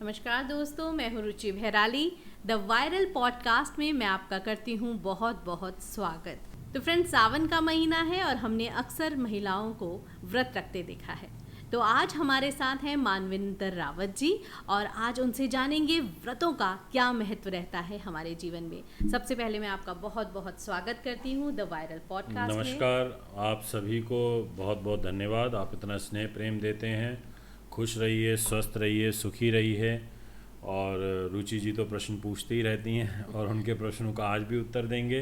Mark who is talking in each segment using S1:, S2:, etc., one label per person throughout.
S1: नमस्कार दोस्तों, मैं हूँ रुचि भैराली। द वायरल पॉडकास्ट में मैं आपका करती हूँ बहुत बहुत स्वागत। तो फ्रेंड्स, सावन का महीना है और हमने अक्सर महिलाओं को व्रत रखते देखा है। तो आज हमारे साथ हैं मानविंदर रावत जी और आज उनसे जानेंगे व्रतों का क्या महत्व रहता है हमारे जीवन में। सबसे पहले मैं आपका बहुत बहुत स्वागत करती हूँ द वायरल पॉडकास्ट में।
S2: नमस्कार, आप सभी को बहुत बहुत धन्यवाद। आप इतना स्नेह प्रेम देते हैं। खुश रहिए, स्वस्थ रहिए, सुखी रहिए। और रुचि जी तो प्रश्न पूछती ही रहती हैं और उनके प्रश्नों का आज भी उत्तर देंगे।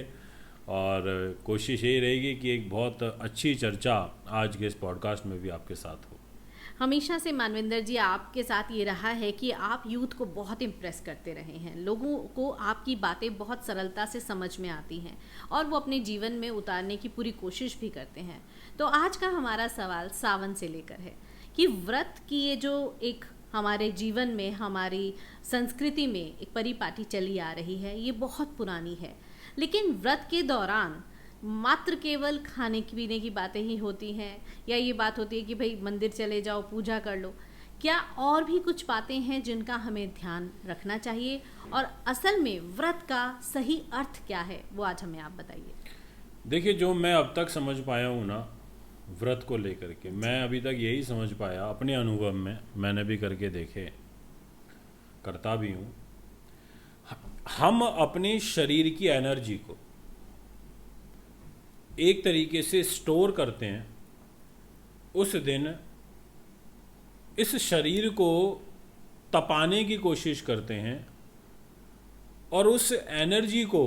S2: और कोशिश यही रहेगी कि एक बहुत अच्छी चर्चा आज के इस पॉडकास्ट में भी आपके साथ हो।
S1: हमेशा से मानविंदर जी आपके साथ ये रहा है कि आप यूथ को बहुत इम्प्रेस करते रहे हैं। लोगों को आपकी बातें बहुत सरलता से समझ में आती हैं और वो अपने जीवन में उतारने की पूरी कोशिश भी करते हैं। तो आज का हमारा सवाल सावन से लेकर है कि व्रत की ये जो एक हमारे जीवन में, हमारी संस्कृति में एक परिपाटी चली आ रही है, ये बहुत पुरानी है। लेकिन व्रत के दौरान मात्र केवल खाने पीने की बातें ही होती हैं या ये बात होती है कि भाई मंदिर चले जाओ, पूजा कर लो? क्या और भी कुछ बातें हैं जिनका हमें ध्यान रखना चाहिए? और असल में व्रत का सही अर्थ क्या है, वो आज हमें आप बताइए।
S2: देखिए, जो मैं अब तक समझ पाया हूँ ना व्रत को लेकर के, मैं अभी तक यही समझ पाया अपने अनुभव में। मैंने भी करके देखे, करता भी हूँ। हम अपने शरीर की एनर्जी को एक तरीके से स्टोर करते हैं। उस दिन इस शरीर को तपाने की कोशिश करते हैं और उस एनर्जी को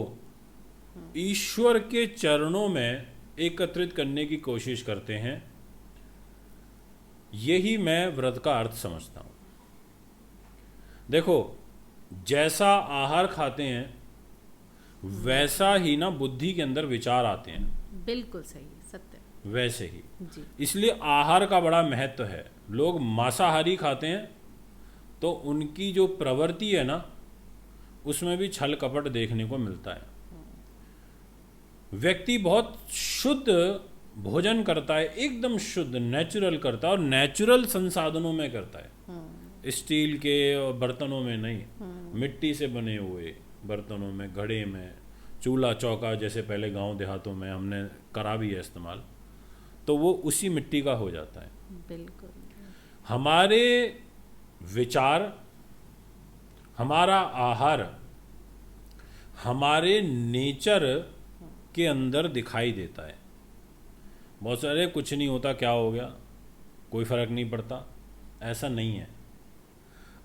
S2: ईश्वर के चरणों में एकत्रित करने की कोशिश करते हैं। यही मैं व्रत का अर्थ समझता हूँ। देखो, जैसा आहार खाते हैं वैसा ही ना बुद्धि के अंदर विचार आते हैं।
S1: बिल्कुल सही, सत्य।
S2: वैसे ही
S1: जी।
S2: इसलिए आहार का बड़ा महत्व है। लोग मांसाहारी खाते हैं तो उनकी जो प्रवृत्ति है ना, उसमें भी छल कपट देखने को मिलता है। व्यक्ति बहुत शुद्ध भोजन करता है, एकदम शुद्ध नेचुरल करता है और नेचुरल संसाधनों में करता है। स्टील के बर्तनों में नहीं, मिट्टी से बने हुए बर्तनों में, घड़े में, चूल्हा चौका जैसे पहले गांव देहातों में हमने करा भी है इस्तेमाल, तो वो उसी मिट्टी का हो जाता है।
S1: बिल्कुल।
S2: हमारे विचार, हमारा आहार हमारे नेचर के अंदर दिखाई देता है। बहुत सारे कुछ नहीं होता, क्या हो गया, कोई फर्क नहीं पड़ता, ऐसा नहीं है।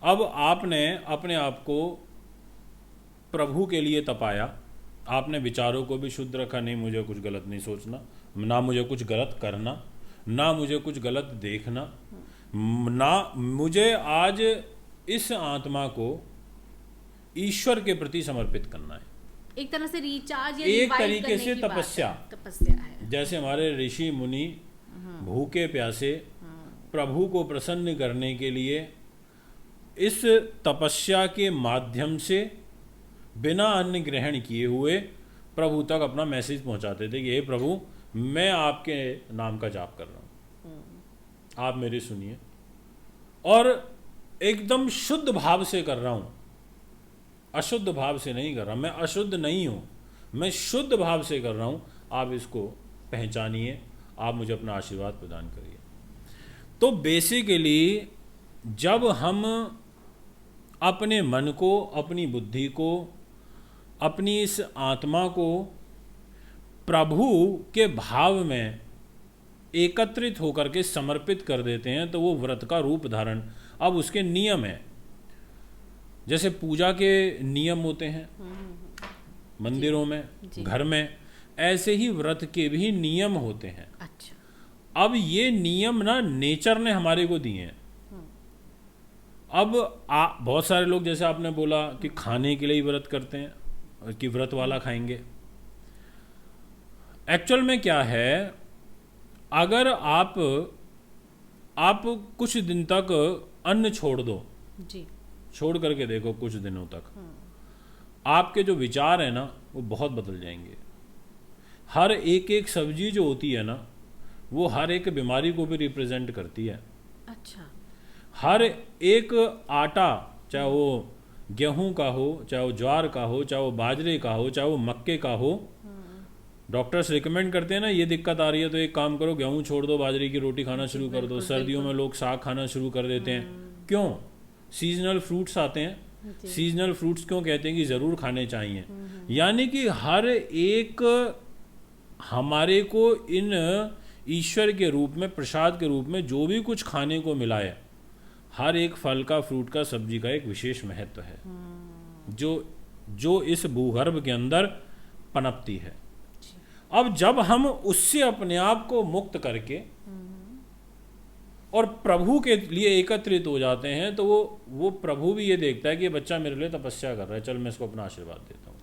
S2: अब आपने अपने आप को प्रभु के लिए तपाया, आपने विचारों को भी शुद्ध रखा, नहीं मुझे कुछ गलत नहीं सोचना, ना मुझे कुछ गलत करना, ना मुझे कुछ गलत देखना, ना मुझे आज इस आत्मा को ईश्वर के प्रति समर्पित करना है।
S1: एक तरह से रिचार्ज या
S2: एक
S1: रिवाइव
S2: तरीके
S1: करने
S2: से
S1: की बात
S2: तपस्या
S1: है। तपस्या है।
S2: जैसे हमारे ऋषि मुनि भूखे प्यासे प्रभु को प्रसन्न करने के लिए इस तपस्या के माध्यम से बिना अन्न ग्रहण किए हुए प्रभु तक अपना मैसेज पहुंचाते थे कि हे प्रभु, मैं आपके नाम का जाप कर रहा हूं, आप मेरी सुनिए। और एकदम शुद्ध भाव से कर रहा हूं, अशुद्ध भाव से नहीं कर रहा। मैं अशुद्ध नहीं हूं, मैं शुद्ध भाव से कर रहा हूं। आप इसको पहचानिए, आप मुझे अपना आशीर्वाद प्रदान करिए। तो बेसिकली जब हम अपने मन को, अपनी बुद्धि को, अपनी इस आत्मा को प्रभु के भाव में एकत्रित होकर के समर्पित कर देते हैं, तो वो व्रत का रूप धारण। अब उसके नियम है, जैसे पूजा के नियम होते हैं मंदिरों में, घर में, ऐसे ही व्रत के भी नियम होते हैं।
S1: अच्छा।
S2: अब ये नियम ना नेचर ने हमारे को दिए हैं। अब बहुत सारे लोग, जैसे आपने बोला कि खाने के लिए ही व्रत करते हैं कि व्रत वाला खाएंगे। एक्चुअल में क्या है, अगर आप कुछ दिन तक अन्न छोड़ दो,
S1: जी,
S2: छोड़ करके देखो कुछ दिनों तक, आपके जो विचार है ना वो बहुत बदल जाएंगे। हर एक एक सब्जी जो होती है ना, वो हर एक बीमारी को भी रिप्रेजेंट करती है।
S1: अच्छा।
S2: हर एक आटा, चाहे वो गेहूं का हो, चाहे वो ज्वार का हो, चाहे वो बाजरे का हो, चाहे वो मक्के का हो। डॉक्टर्स रिकमेंड करते हैं ना, ये दिक्कत आ रही है तो एक काम करो, गेहूं छोड़ दो, बाजरे की रोटी खाना शुरू कर दो। सर्दियों में लोग साग खाना शुरू कर देते हैं। क्यों? सीजनल फ्रूट्स आते हैं। सीजनल फ्रूट्स क्यों कहते हैं कि ज़रूर खाने चाहिए? यानी कि हर एक हमारे को इन ईश्वर के रूप में, प्रसाद के रूप में जो भी कुछ खाने को मिला है, हर एक फल का, फ्रूट का, सब्जी का एक विशेष महत्व है जो इस भूगर्भ के अंदर पनपती है। अब जब हम उससे अपने आप को मुक्त करके और प्रभु के लिए एकत्रित हो जाते हैं, तो वो प्रभु भी ये देखता है कि ये बच्चा मेरे लिए तपस्या कर रहा है, चल मैं इसको अपना आशीर्वाद देता हूँ।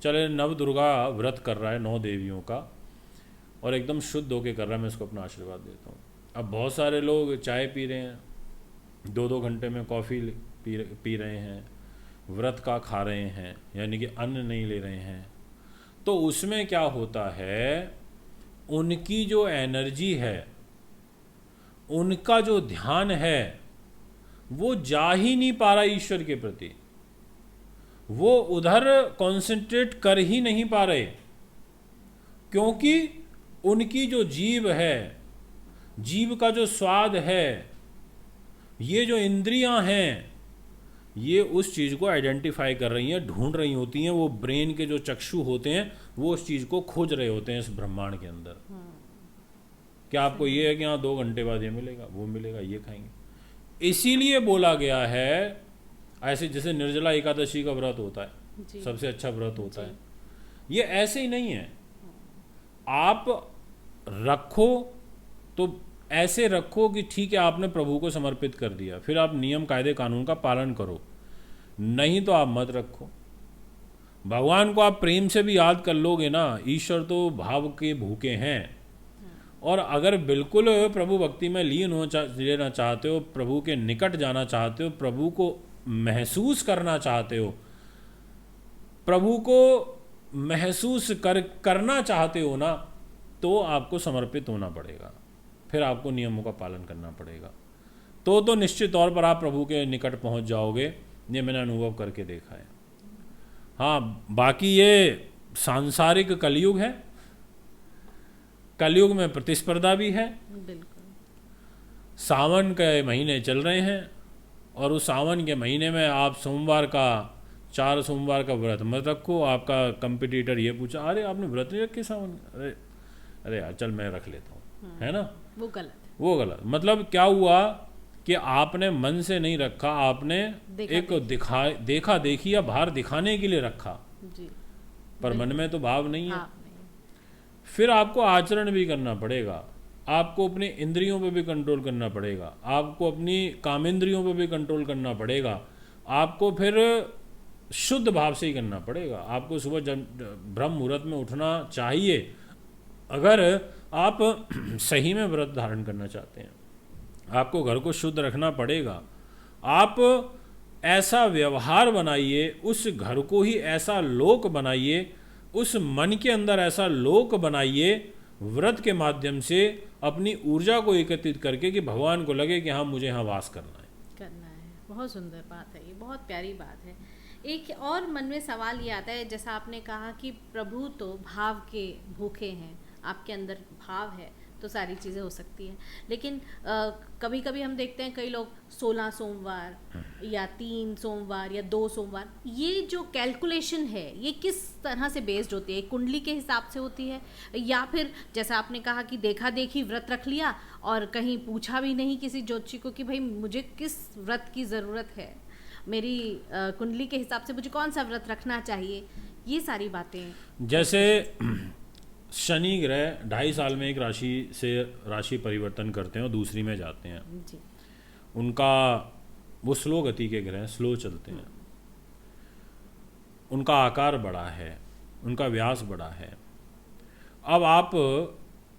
S2: चले नव दुर्गा व्रत कर रहा है 9 देवियों का, और एकदम शुद्ध होके कर रहा है, मैं इसको अपना आशीर्वाद देता हूँ। अब बहुत सारे लोग चाय पी रहे हैं, 2-2 घंटे में कॉफ़ी पी रहे हैं, व्रत का खा रहे हैं, यानी कि अन्न नहीं ले रहे हैं। तो उसमें क्या होता है, उनकी जो एनर्जी है, उनका जो ध्यान है, वो जा ही नहीं पा रहा ईश्वर के प्रति। वो उधर कंसंट्रेट कर ही नहीं पा रहे, क्योंकि उनकी जो जीभ है, जीभ का जो स्वाद है, ये जो इंद्रियां हैं, ये उस चीज़ को आइडेंटिफाई कर रही हैं, ढूंढ रही होती हैं। वो ब्रेन के जो चक्षु होते हैं, वो उस चीज़ को खोज रहे होते हैं इस ब्रह्मांड के अंदर। क्या आपको ये है कि हाँ 2 घंटे बाद ये मिलेगा, वो मिलेगा, ये खाएंगे। इसीलिए बोला गया है, ऐसे जैसे निर्जला एकादशी का व्रत होता है, सबसे अच्छा व्रत होता है, ये ऐसे ही नहीं है। आप रखो तो ऐसे रखो कि ठीक है, आपने प्रभु को समर्पित कर दिया, फिर आप नियम कायदे कानून का पालन करो। नहीं तो आप मत रखो। भगवान को आप प्रेम से भी याद कर लोगे ना, ईश्वर तो भाव के भूखे हैं। और अगर बिल्कुल प्रभु भक्ति में लीन लेना चाहते हो, प्रभु के निकट जाना चाहते हो, प्रभु को महसूस करना चाहते हो, प्रभु को महसूस करना चाहते हो ना, तो आपको समर्पित होना पड़ेगा, फिर आपको नियमों का पालन करना पड़ेगा। तो निश्चित तौर पर आप प्रभु के निकट पहुंच जाओगे। ये मैंने अनुभव करके देखा है। हाँ, बाकी ये सांसारिक कलयुग है, कलयुग में प्रतिस्पर्धा भी है।
S1: बिल्कुल।
S2: सावन के महीने चल रहे हैं, और उस सावन के महीने में आप सोमवार का, 4 सोमवार का व्रत मत रखो। आपका कंपटीटर ये पूछा, अरे आपने व्रत नहीं रखे सावन? अरे यार चल मैं रख लेता हूँ, है ना?
S1: वो गलत।
S2: वो गलत। मतलब क्या हुआ कि आपने मन से नहीं रखा, आपने देखा देखी या बाहर दिखाने के लिए रखा
S1: जी,
S2: पर मन में तो भाव नहीं है।
S1: हाँ,
S2: फिर आपको आचरण भी करना पड़ेगा, आपको अपनी इंद्रियों पे भी कंट्रोल करना पड़ेगा, आपको अपनी कामेंद्रियों पे भी कंट्रोल करना पड़ेगा, आपको फिर शुद्ध भाव से ही करना पड़ेगा। आपको सुबह ब्रह्म मुहूर्त में उठना चाहिए अगर आप सही में व्रत धारण करना चाहते हैं। आपको घर को शुद्ध रखना पड़ेगा। आप ऐसा व्यवहार बनाइए, उस घर को ही ऐसा लोक बनाइए, उस मन के अंदर ऐसा लोक बनाइए, व्रत के माध्यम से अपनी ऊर्जा को एकत्रित करके, कि भगवान को लगे कि हाँ मुझे यहाँ वास करना है।
S1: बहुत सुंदर बात है, ये बहुत प्यारी बात है। एक और मन में सवाल ये आता है, जैसा आपने कहा कि प्रभु तो भाव के भूखे हैं, आपके अंदर भाव है तो सारी चीज़ें हो सकती हैं। लेकिन कभी कभी हम देखते हैं कई लोग 16 सोमवार या 3 सोमवार या 2 सोमवार, ये जो कैलकुलेशन है ये किस तरह से बेस्ड होती है? कुंडली के हिसाब से होती है, या फिर जैसा आपने कहा कि देखा देखी व्रत रख लिया और कहीं पूछा भी नहीं किसी ज्योतिषी को कि भाई मुझे किस व्रत की ज़रूरत है, मेरी कुंडली के हिसाब से मुझे कौन सा व्रत रखना चाहिए, ये सारी बातें।
S2: जैसे शनि ग्रह 2.5 साल में एक राशि से राशि परिवर्तन करते हैं और दूसरी में जाते हैं
S1: जी।
S2: उनका वो स्लो गति के ग्रह, स्लो चलते हैं, उनका आकार बड़ा है, उनका व्यास बड़ा है। अब आप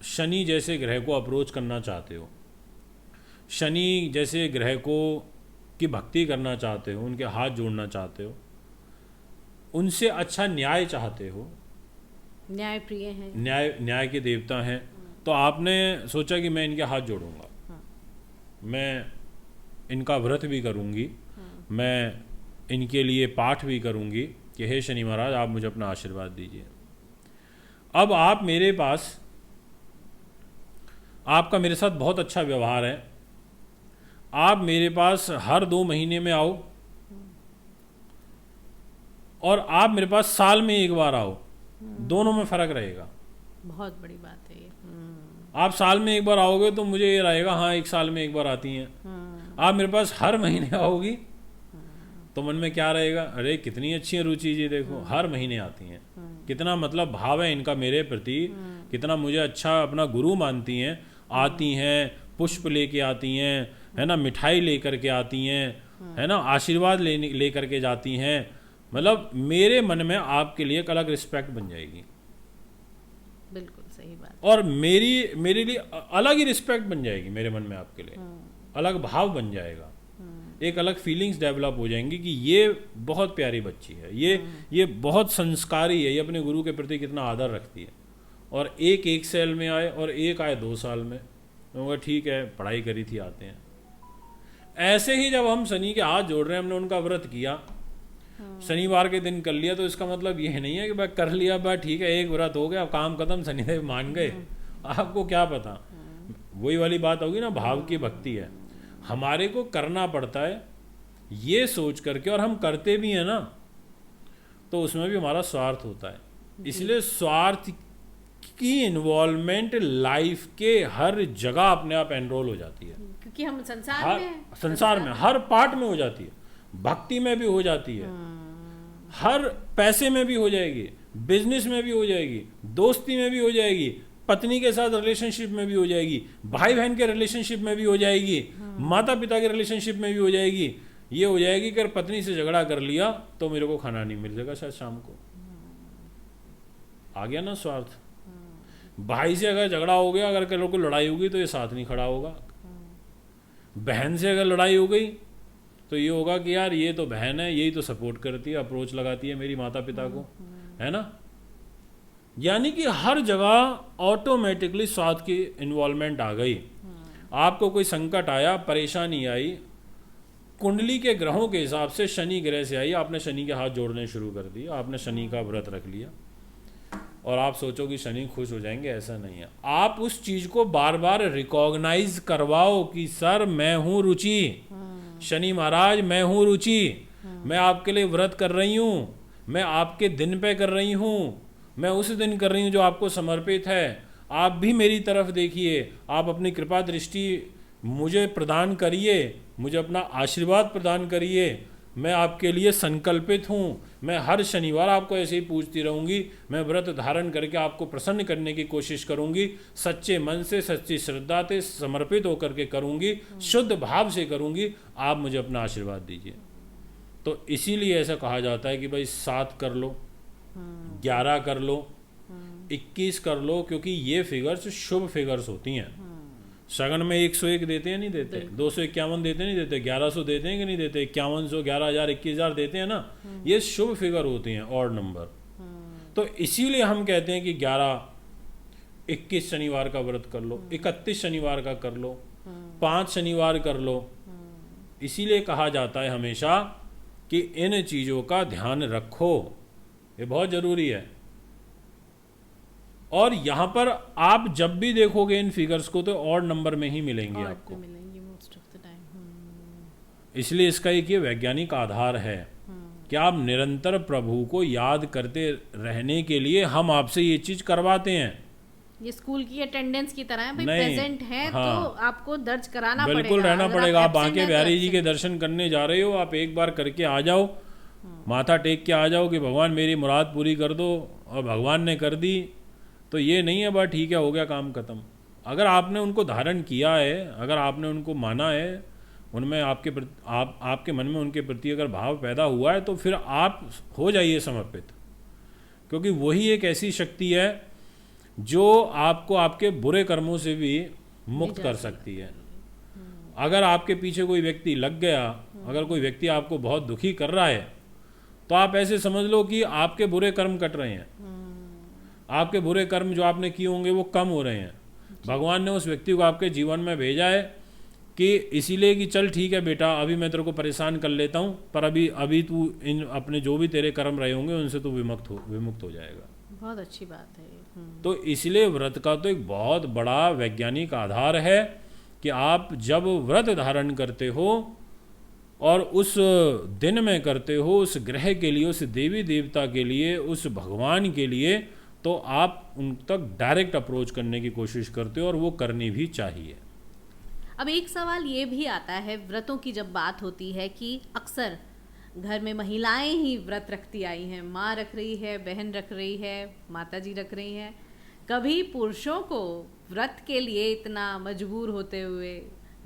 S2: शनि जैसे ग्रह को अप्रोच करना चाहते हो, शनि जैसे ग्रह को की भक्ति करना चाहते हो, उनके हाथ जोड़ना चाहते हो, उनसे अच्छा न्याय चाहते हो,
S1: न्याय प्रिय हैं,
S2: न्याय के देवता हैं, तो आपने सोचा कि मैं इनके हाथ जोड़ूंगा, मैं इनका व्रत भी करूंगी मैं इनके लिए पाठ भी करूँगी कि हे शनि महाराज आप मुझे अपना आशीर्वाद दीजिए। अब आप मेरे पास, आपका मेरे साथ बहुत अच्छा व्यवहार है, आप मेरे पास हर 2 महीने में आओ और आप मेरे पास साल में एक बार आओ, दोनों में फ़र्क रहेगा।
S1: बहुत बड़ी बात है ये।
S2: आप साल में एक बार आओगे तो मुझे ये रहेगा हाँ 1 साल में एक बार आती हैं। आप मेरे पास हर महीने आओगी तो मन में क्या रहेगा, अरे कितनी अच्छी है रुचि जी, देखो हर महीने आती हैं, कितना मतलब भाव है इनका मेरे प्रति, कितना मुझे अच्छा अपना गुरु मानती हैं, आती हैं, पुष्प लेके आती हैं, है ना, मिठाई लेकर के आती हैं, है ना, आशीर्वाद लेकर के जाती हैं। मतलब मेरे मन में आपके लिए एक अलग रिस्पेक्ट बन जाएगी।
S1: बिल्कुल सही बात।
S2: और मेरे लिए अलग ही रिस्पेक्ट बन जाएगी, मेरे मन में आपके लिए अलग भाव बन जाएगा, एक अलग फीलिंग्स डेवलप हो जाएंगी कि ये बहुत प्यारी बच्ची है, ये बहुत संस्कारी है, ये अपने गुरु के प्रति कितना आदर रखती है। और एक साल में आए और एक आए 2 साल में, तो ठीक है पढ़ाई करी थी, आते हैं। ऐसे ही जब हम शनि के हाथ जोड़ रहे हैं, हमने उनका व्रत किया, शनिवार के दिन कर लिया, तो इसका मतलब ये नहीं है कि भाई कर लिया भाई ठीक है एक व्रत हो गया अब काम खत्म, शनिदेव मान गए। आपको क्या पता, वही वाली बात होगी ना, भाव की भक्ति है। हमारे को करना पड़ता है ये सोच करके, और हम करते भी हैं ना, तो उसमें भी हमारा स्वार्थ होता है। इसलिए स्वार्थ की इन्वॉल्वमेंट लाइफ के हर जगह अपने आप एनरोल हो जाती है,
S1: क्योंकि हम संसार में
S2: हर पार्ट में हो जाती है, भक्ति में भी हो जाती है, हर पैसे में भी हो जाएगी, बिजनेस में भी हो जाएगी, दोस्ती में भी हो जाएगी, पत्नी के साथ रिलेशनशिप में भी हो जाएगी, भाई बहन के रिलेशनशिप में भी हो जाएगी, माता पिता के रिलेशनशिप में भी हो जाएगी। ये हो जाएगी कि अगर पत्नी से झगड़ा कर लिया तो मेरे को खाना नहीं मिलेगा शायद शाम को, आ गया ना स्वार्थ। भाई से अगर झगड़ा हो गया, अगर कल को लड़ाई होगी तो ये साथ नहीं खड़ा होगा। बहन से अगर लड़ाई हो गई तो ये होगा कि यार ये तो बहन है, यही तो सपोर्ट करती है, अप्रोच लगाती है मेरी माता पिता को, है ना। यानी कि हर जगह ऑटोमेटिकली स्वार्थ की इन्वॉल्वमेंट आ गई। आपको कोई संकट आया, परेशानी आई, कुंडली के ग्रहों के हिसाब से शनि ग्रह से आई, आपने शनि के हाथ जोड़ने शुरू कर दिए, आपने शनि का व्रत रख लिया और आप सोचो कि शनि खुश हो जाएंगे, ऐसा नहीं है। आप उस चीज को बार बार रिकॉग्नाइज करवाओ कि सर मैं हूं रुचि, शनि महाराज मैं हूं रुचि, मैं आपके लिए व्रत कर रही हूं, मैं आपके दिन पे कर रही हूं, मैं उस दिन कर रही हूं जो आपको समर्पित है। आप भी मेरी तरफ देखिए, आप अपनी कृपा दृष्टि मुझे प्रदान करिए, मुझे अपना आशीर्वाद प्रदान करिए, मैं आपके लिए संकल्पित हूँ। मैं हर शनिवार आपको ऐसे ही पूछती रहूँगी, मैं व्रत धारण करके आपको प्रसन्न करने की कोशिश करूँगी, सच्चे मन से, सच्ची श्रद्धा से समर्पित होकर के करूँगी, शुद्ध भाव से करूँगी, आप मुझे अपना आशीर्वाद दीजिए। तो इसीलिए ऐसा कहा जाता है कि भाई 7 कर लो, 11 कर लो, 21 कर लो, क्योंकि ये फिगर्स शुभ फिगर्स होती हैं। शगन में 101 देते हैं नहीं देते, 251 देते नहीं देते, 1100 देते हैं कि नहीं देते, 5100, 11,000, 21,000 देते हैं ना, ये शुभ फिगर होती हैं, ऑड नंबर। तो इसीलिए हम कहते हैं कि 11, 21 शनिवार का व्रत कर लो, 31 शनिवार का कर लो, 5 शनिवार कर लो। इसीलिए कहा जाता है हमेशा कि इन चीज़ों का ध्यान रखो, ये बहुत ज़रूरी है। और यहाँ पर आप जब भी देखोगे इन फिगर्स को तो ऑड नंबर में ही मिलेंगे आपको, इसलिए इसका एक ये वैज्ञानिक आधार है कि आप निरंतर प्रभु को याद करते रहने के लिए हम आपसे ये चीज करवाते हैं।
S1: ये स्कूल की अटेंडेंस की तरह है, भाई प्रेजेंट है हाँ, तो आपको दर्ज कराना पड़ेगा,
S2: बिल्कुल रहना पड़ेगा। आप बांके बिहारी जी के दर्शन करने जा रहे हो, आप एक बार करके आ जाओ, माथा टेक के आ जाओ कि भगवान मेरी मुराद पूरी कर दो, और भगवान ने कर दी। तो ये नहीं है बस ठीक है हो गया काम खत्म। अगर आपने उनको धारण किया है, अगर आपने उनको माना है, उनमें आपके मन में उनके प्रति अगर भाव पैदा हुआ है, तो फिर आप हो जाइए समर्पित, क्योंकि वही एक ऐसी शक्ति है जो आपको आपके बुरे कर्मों से भी मुक्त कर सकती है। अगर आपके पीछे कोई व्यक्ति लग गया, अगर कोई व्यक्ति आपको बहुत दुखी कर रहा है, तो आप ऐसे समझ लो कि आपके बुरे कर्म कट रहे हैं, आपके बुरे कर्म जो आपने किए होंगे वो कम हो रहे हैं। भगवान ने उस व्यक्ति को आपके जीवन में भेजा है कि इसीलिए कि चल ठीक है बेटा, अभी मैं तेरे को परेशान कर लेता हूँ, पर अभी तू इन अपने जो भी तेरे कर्म रहे होंगे उनसे तू विमुक्त हो जाएगा।
S1: बहुत अच्छी बात है ये।
S2: तो इसलिए व्रत का तो एक बहुत बड़ा वैज्ञानिक आधार है कि आप जब व्रत धारण करते हो और उस दिन में करते हो, उस ग्रह के लिए, उस देवी देवता के लिए, उस भगवान के लिए, तो आप उन तक डायरेक्ट अप्रोच करने की कोशिश करते हो, और वो करनी भी चाहिए।
S1: अब एक सवाल ये भी आता है, व्रतों की जब बात होती है, कि अक्सर घर में महिलाएं ही व्रत रखती आई हैं, माँ रख रही है, बहन रख रही है, माता जी रख रही हैं। कभी पुरुषों को व्रत के लिए इतना मजबूर होते हुए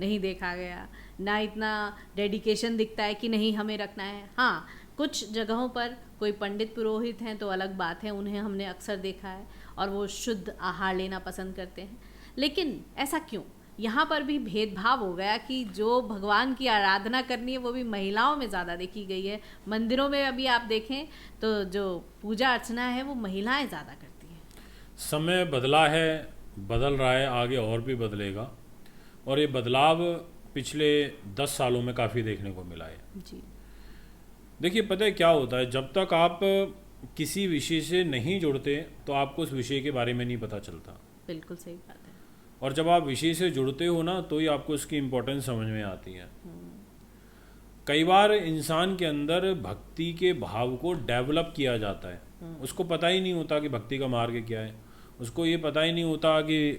S1: नहीं देखा गया, ना इतना डेडिकेशन दिखता है कि नहीं हमें रखना है। हाँ, कुछ जगहों पर कोई पंडित पुरोहित हैं तो अलग बात है, उन्हें हमने अक्सर देखा है और वो शुद्ध आहार लेना पसंद करते हैं। लेकिन ऐसा क्यों? यहाँ पर भी भेदभाव हो गया कि जो भगवान की आराधना करनी है वो भी महिलाओं में ज़्यादा देखी गई है। मंदिरों में अभी आप देखें तो जो पूजा अर्चना है वो महिलाएं ज़्यादा करती हैं।
S2: समय बदला है, बदल रहा है, आगे और भी बदलेगा, और ये बदलाव पिछले 10 सालों में काफ़ी देखने को मिला है।
S1: जी,
S2: देखिए, पता है क्या होता है, जब तक आप किसी विषय से नहीं जुड़ते तो आपको उस विषय के बारे में नहीं पता चलता।
S1: बिल्कुल सही बात है।
S2: और जब आप विषय से जुड़ते हो ना, तो ही आपको उसकी इम्पोर्टेंस समझ में आती है। कई बार इंसान के अंदर भक्ति के भाव को डेवलप किया जाता है, उसको पता ही नहीं होता कि भक्ति का मार्ग क्या है, उसको ये पता ही नहीं होता कि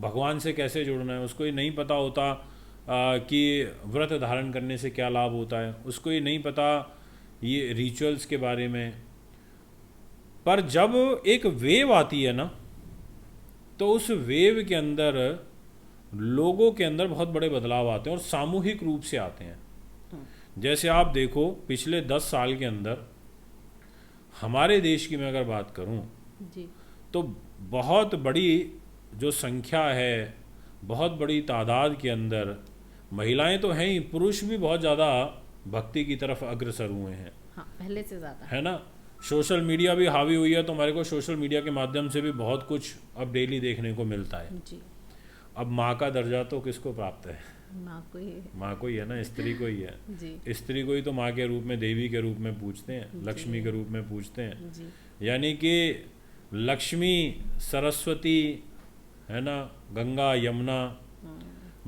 S2: भगवान से कैसे जुड़ना है, उसको ये नहीं पता होता कि व्रत धारण करने से क्या लाभ होता है, उसको ये नहीं पता ये रिचुअल्स के बारे में। पर जब एक वेव आती है ना, तो उस वेव के अंदर लोगों के अंदर बहुत बड़े बदलाव आते हैं, और सामूहिक रूप से आते हैं। जैसे आप देखो, पिछले 10 साल के अंदर हमारे देश की मैं अगर बात करूं
S1: जी,
S2: तो बहुत बड़ी जो संख्या है, बहुत बड़ी तादाद के अंदर महिलाएं तो हैं ही, पुरुष भी बहुत ज़्यादा भक्ति की तरफ अग्रसर हुए हैं।
S1: हाँ, पहले से ज़्यादा
S2: है ना। सोशल मीडिया भी हावी हुई है, तो हमारे को सोशल मीडिया के माध्यम से भी बहुत कुछ अब डेली देखने को मिलता है।
S1: जी।
S2: अब माँ का दर्जा तो किसको प्राप्त है?
S1: माँ को ही है।
S2: माँ को ही है ना, स्त्री को ही है।
S1: जी,
S2: स्त्री को ही तो माँ के रूप में, देवी के रूप में पूछते हैं, लक्ष्मी के रूप में पूछते हैं।
S1: जी,
S2: यानी कि लक्ष्मी, सरस्वती, है ना, गंगा, यमुना,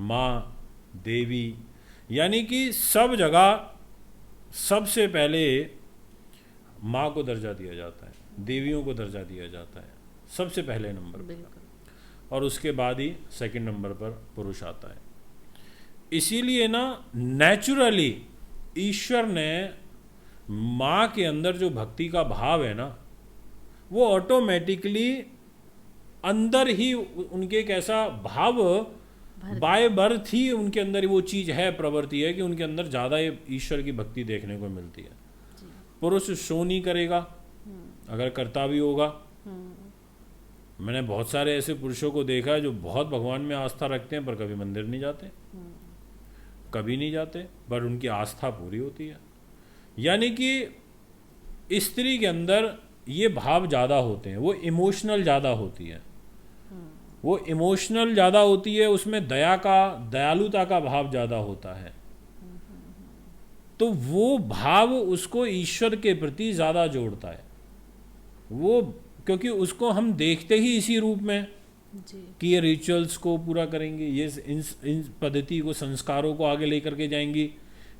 S2: माँ, देवी, यानी कि सब जगह सबसे पहले माँ को दर्जा दिया जाता है, देवियों को दर्जा दिया जाता है सबसे पहले नंबर पर,
S1: बिल्कुल।
S2: और उसके बाद ही सेकंड नंबर पर पुरुष आता है। इसीलिए ना, नेचुरली ईश्वर ने माँ के अंदर जो भक्ति का भाव है ना, वो ऑटोमेटिकली अंदर ही उनके एक ऐसा भाव बाय बर्थ ही उनके अंदर वो चीज़ है, प्रवृत्ति है कि उनके अंदर ज़्यादा ये ईश्वर की भक्ति देखने को मिलती है। पुरुष शो नहीं करेगा, अगर करता भी होगा। मैंने बहुत सारे ऐसे पुरुषों को देखा है जो बहुत भगवान में आस्था रखते हैं, पर कभी मंदिर नहीं जाते, कभी नहीं जाते, पर उनकी आस्था पूरी होती है। यानी कि स्त्री के अंदर ये भाव ज़्यादा होते हैं, वो इमोशनल ज़्यादा होती है, वो इमोशनल ज़्यादा होती है, उसमें दयालुता का भाव ज़्यादा होता है। तो वो भाव उसको ईश्वर के प्रति ज़्यादा जोड़ता है, वो क्योंकि उसको हम देखते ही इसी रूप में
S1: जी,
S2: कि ये रिचुअल्स को पूरा करेंगे, ये इन पद्धति को, संस्कारों को आगे लेकर के जाएंगी,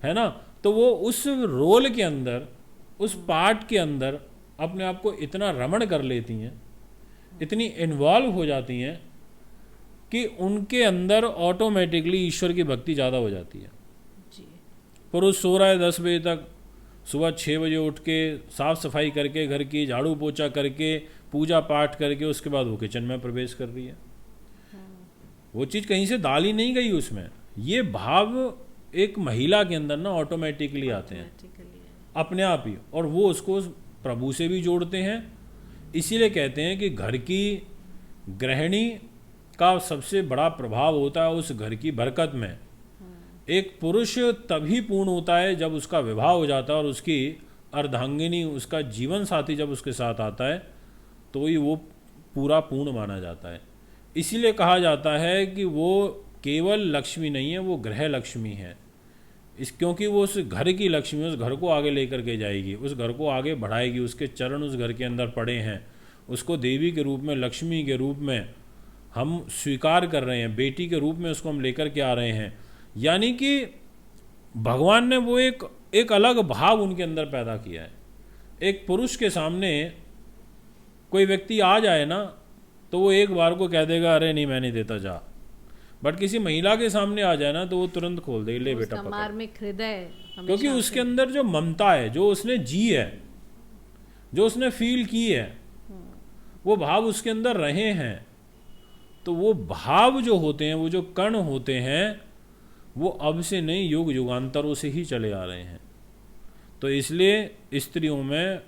S2: है ना। तो वो उस रोल के अंदर, उस पार्ट के अंदर अपने आप को इतना रमण कर लेती हैं, इतनी इन्वॉल्व हो जाती हैं कि उनके अंदर ऑटोमेटिकली ईश्वर की भक्ति ज़्यादा हो जाती है।
S1: जी,
S2: पुरुष सो रहा है 10 बजे तक, सुबह 6 बजे उठ के साफ़ सफाई करके, घर की झाड़ू पोछा करके, पूजा पाठ करके, उसके बाद वो किचन में प्रवेश कर रही है। वो चीज़ कहीं से डाल ही नहीं गई उसमें। ये भाव एक महिला के अंदर ना ऑटोमेटिकली आते हैं अपने आप ही, और वो उसको प्रभु से भी जोड़ते हैं। इसीलिए कहते हैं कि घर की गृहिणी का सबसे बड़ा प्रभाव होता है उस घर की बरकत में। एक पुरुष तभी पूर्ण होता है जब उसका विवाह हो जाता है, और उसकी अर्धांगिनी, उसका जीवन साथी जब उसके साथ आता है, तो ही वो पूरा पूर्ण माना जाता है। इसीलिए कहा जाता है कि वो केवल लक्ष्मी नहीं है, वो ग्रह लक्ष्मी है। क्योंकि वो उस घर की लक्ष्मी, उस घर को आगे लेकर के जाएगी, उस घर को आगे बढ़ाएगी, उसके चरण उस घर के अंदर पड़े हैं, उसको देवी के रूप में, लक्ष्मी के रूप में हम स्वीकार कर रहे हैं, बेटी के रूप में उसको हम लेकर के आ रहे हैं। यानी कि भगवान ने वो एक अलग भाव उनके अंदर पैदा किया है। एक पुरुष के सामने कोई व्यक्ति आ जाए ना, तो वो एक बार को कह देगा अरे नहीं मैं नहीं देता जा, बट किसी महिला के सामने आ जाए ना तो वो तुरंत खोल देगी, ले बेटा पकड़।
S1: मार्मिक हृदय,
S2: क्योंकि उसके अंदर जो ममता है, जो उसने जी है, जो उसने फील की है, वो भाव उसके अंदर रहे हैं। तो वो भाव जो होते हैं, वो जो कण होते हैं, वो अब से नहीं, युग युगांतरों से ही चले आ रहे हैं। तो इसलिए स्त्रियों में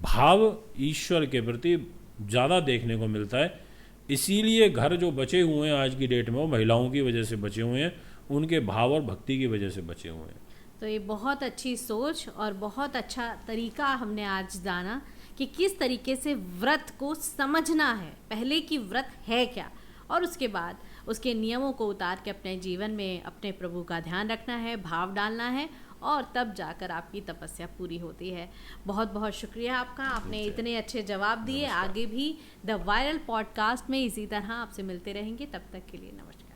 S2: भाव ईश्वर के प्रति ज़्यादा देखने को मिलता है। इसीलिए घर जो बचे हुए हैं आज की डेट में, वो महिलाओं की वजह से बचे हुए हैं, उनके भाव और भक्ति की वजह से बचे हुए हैं।
S1: तो ये बहुत अच्छी सोच और बहुत अच्छा तरीका हमने आज जाना कि किस तरीके से व्रत को समझना है, पहले की व्रत है क्या, और उसके बाद उसके नियमों को उतार के अपने जीवन में अपने प्रभु का ध्यान रखना है, भाव डालना है, और तब जाकर आपकी तपस्या पूरी होती है। बहुत बहुत शुक्रिया आपका, आपने इतने अच्छे जवाब दिए। आगे भी द वायरल पॉडकास्ट में इसी तरह आपसे मिलते रहेंगे। तब तक के लिए नमस्कार।